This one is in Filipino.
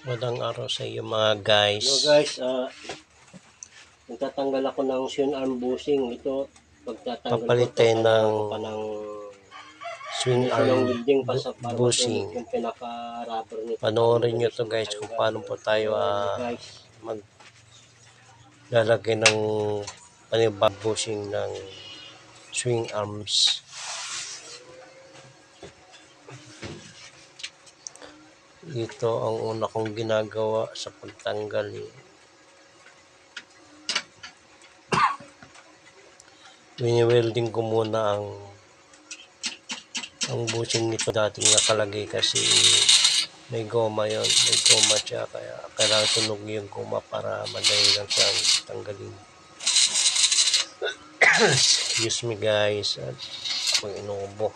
Magandang araw sa iyo mga guys. Hello guys, nagtatanggal ako ng swing arm bushing. Ito, pagtatanggal Papalit ko, tayo ng pa ng swing ng arm welding para bushing. masunog yung pinaka-rubber nito. Panoorin nyo to guys kung paano po tayo maglalagay ng panibag bushing ng swing arms. Ito ang una kong ginagawa sa pagtanggal. Wini-welding ko muna ang bushing nito. Dating nakalagay kasi may goma yon, may goma siya, kaya kailangan sunog yung goma para madali lang siyang tanggalin. Excuse me guys, at ako inuubo.